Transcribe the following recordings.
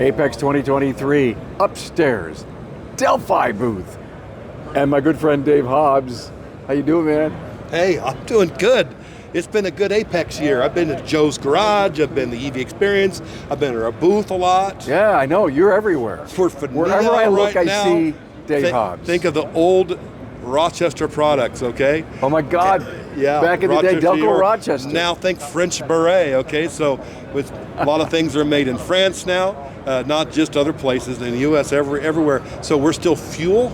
AAPEX 2023 upstairs, Delphi booth. And my good friend Dave Hobbs. How you doing, man? Hey, I'm doing good. It's been a good AAPEX year. I've been to Joe's Garage, I've been to EV Experience, I've been to our booth a lot. Yeah, I know, you're everywhere. Wherever I look, I see Dave Hobbs. Think of the old Rochester products, okay? Oh my God, yeah, back in the day, Delco Rochester. Now think French Beret, okay? So with a lot of things are made in France now, not just other places in the US, everywhere. So we're still fuel,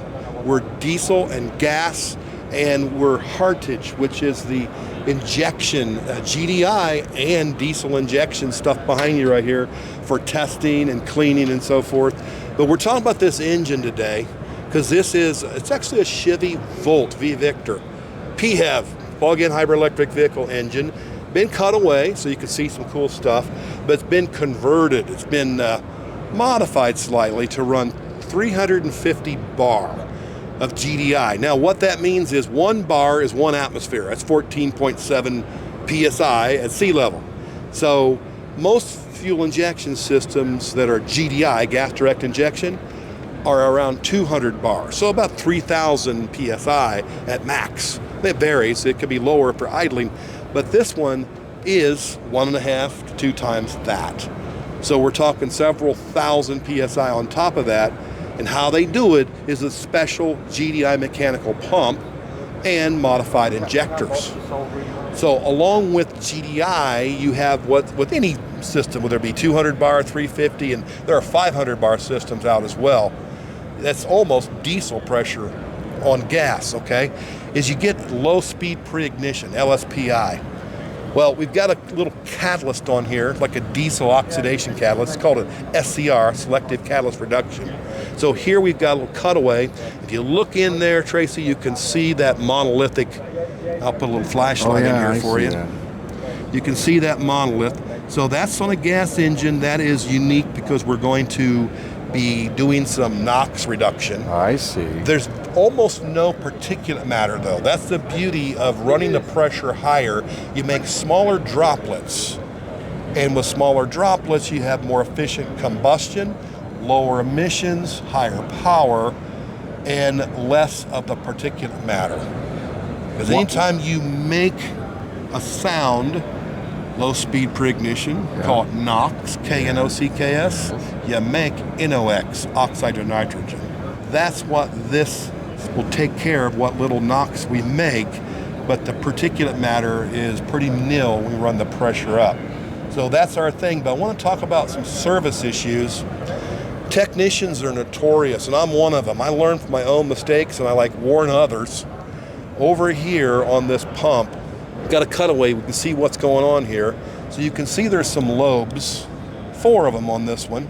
we're diesel and gas, and we're Heritage, which is the injection, GDI and diesel injection stuff behind you right here for testing and cleaning and so forth. But we're talking about this engine today because it's actually a Chevy Volt V-Victor PHEV, plug-in hybrid electric vehicle engine. Been cut away so you can see some cool stuff, but it's been converted. It's been modified slightly to run 350 bar of GDI. Now what that means is 1 bar is 1 atmosphere. That's 14.7 PSI at sea level. So most fuel injection systems that are GDI, gas direct injection, are around 200 bars. So about 3,000 PSI at max. It varies, it could be lower for idling, but this one is 1.5 to 2 times that. So we're talking several thousand PSI on top of that. And how they do it is a special GDI mechanical pump and modified injectors. So along with GDI, you have what with any system, whether it be 200 bar, 350, and there are 500 bar systems out as well. That's almost diesel pressure on gas, okay? Is you get low speed pre-ignition, LSPI. Well, we've got a little catalyst on here, like a diesel oxidation catalyst. It's called an SCR, selective catalyst reduction. So here we've got a little cutaway. If you look in there, Tracy, you can see that monolithic. I'll put a little flashlight in here for you. You can see that monolith. So that's on a gas engine. That is unique because we're going to be doing some NOx reduction. I see. There's almost no particulate matter though. That's the beauty of running the pressure higher. You make smaller droplets. And with smaller droplets, you have more efficient combustion, lower emissions, higher power, and less of the particulate matter. Because anytime you make a sound, low speed pre-ignition, call it NOx, K-N-O-C-K-S, you make NOx, oxide of nitrogen. That's what this will take care of, what little NOx we make, but the particulate matter is pretty nil when we run the pressure up. So that's our thing, but I want to talk about some service issues. Technicians are notorious, and I'm one of them. I learn from my own mistakes, and I warn others. Over here on this pump, got a cutaway, we can see what's going on here. So you can see there's some lobes, 4 of them on this one.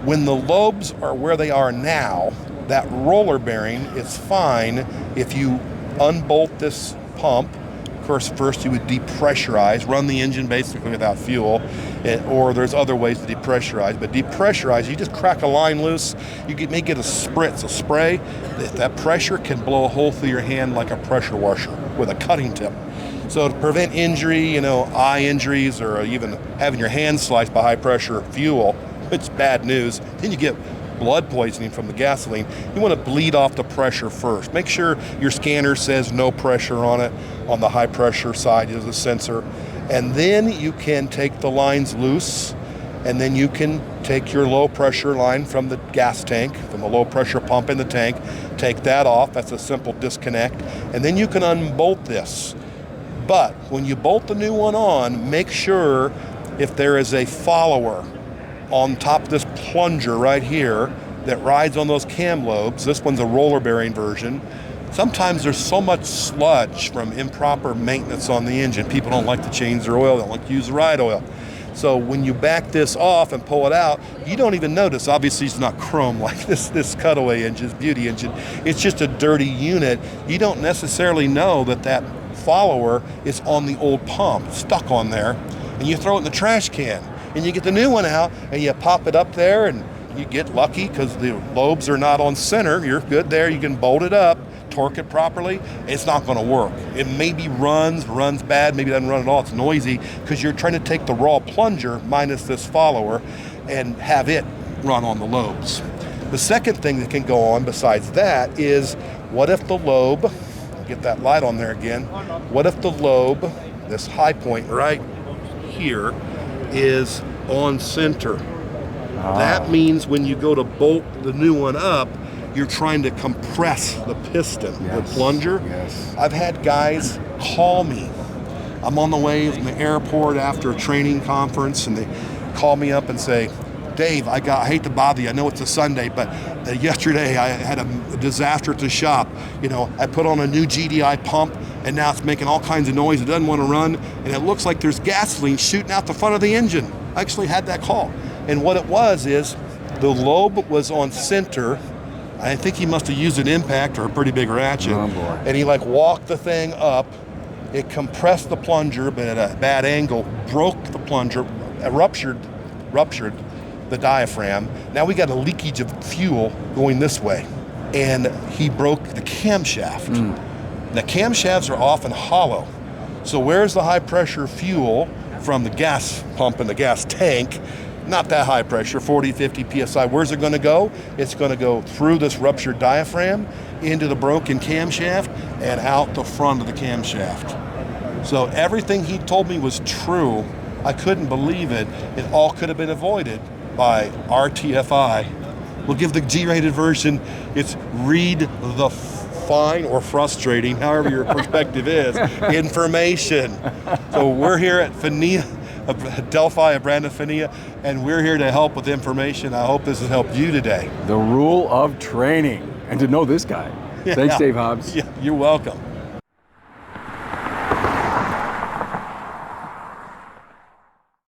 When the lobes are where they are now, that roller bearing is fine if you unbolt this pump. Of course, first you would depressurize, run the engine basically without fuel, or there's other ways to depressurize, but depressurize, you just crack a line loose, you may get a spritz, a spray. That pressure can blow a hole through your hand like a pressure washer with a cutting tip. So to prevent injury, eye injuries, or even having your hand sliced by high pressure fuel, it's bad news. Then you get blood poisoning from the gasoline. You want to bleed off the pressure first. Make sure your scanner says no pressure on it. On the high pressure side is a sensor. And then you can take the lines loose, and then you can take your low pressure line from the gas tank, from the low pressure pump in the tank, take that off. That's a simple disconnect. And then you can unbolt this. But when you bolt the new one on, make sure if there is a follower on top of this plunger right here that rides on those cam lobes, this one's a roller bearing version. Sometimes there's so much sludge from improper maintenance on the engine. People don't like to change their oil, they don't like to use the ride oil. So when you back this off and pull it out, you don't even notice. Obviously it's not chrome like this cutaway engine, beauty engine. It's just a dirty unit. You don't necessarily know that follower is on the old pump, stuck on there, and you throw it in the trash can. And you get the new one out and you pop it up there, and you get lucky because the lobes are not on center. You're good there. You can bolt it up, torque it properly. It's not going to work. It maybe runs bad, maybe doesn't run at all. It's noisy because you're trying to take the raw plunger minus this follower and have it run on the lobes. The second thing that can go on besides that is, what if the lobe, I'll get that light on there again, what if the lobe, this high point right here, is on center? That means when you go to bolt the new one up, you're trying to compress the piston, the plunger. Yes. I've had guys call me. I'm on the way from the airport after a training conference, and they call me up and say, Dave, I hate to bother you. I know it's a Sunday, but yesterday I had a disaster at the shop. You know, I put on a new GDI pump, and now it's making all kinds of noise. It doesn't want to run, and it looks like there's gasoline shooting out the front of the engine. I actually had that call. And what it was is the lobe was on center. I think he must have used an impact or a pretty big ratchet. Oh, boy. And he like walked the thing up. It compressed the plunger, but at a bad angle, broke the plunger, ruptured the diaphragm. Now we got a leakage of fuel going this way. And he broke the camshaft. The camshafts are often hollow. So where's the high pressure fuel from the gas pump and the gas tank? Not that high pressure, 40, 50 PSI. Where's it gonna go? It's gonna go through this ruptured diaphragm, into the broken camshaft, and out the front of the camshaft. So everything he told me was true. I couldn't believe it. It all could have been avoided by RTFI. We'll give the G-rated version. It's read the fine or frustrating, however your perspective is, information. So we're here at Delphi of Brandon Fania, and we're here to help with information. I hope this has helped you today. The rule of training, and to know this guy. Thanks, Dave Hobbs. Yeah, you're welcome.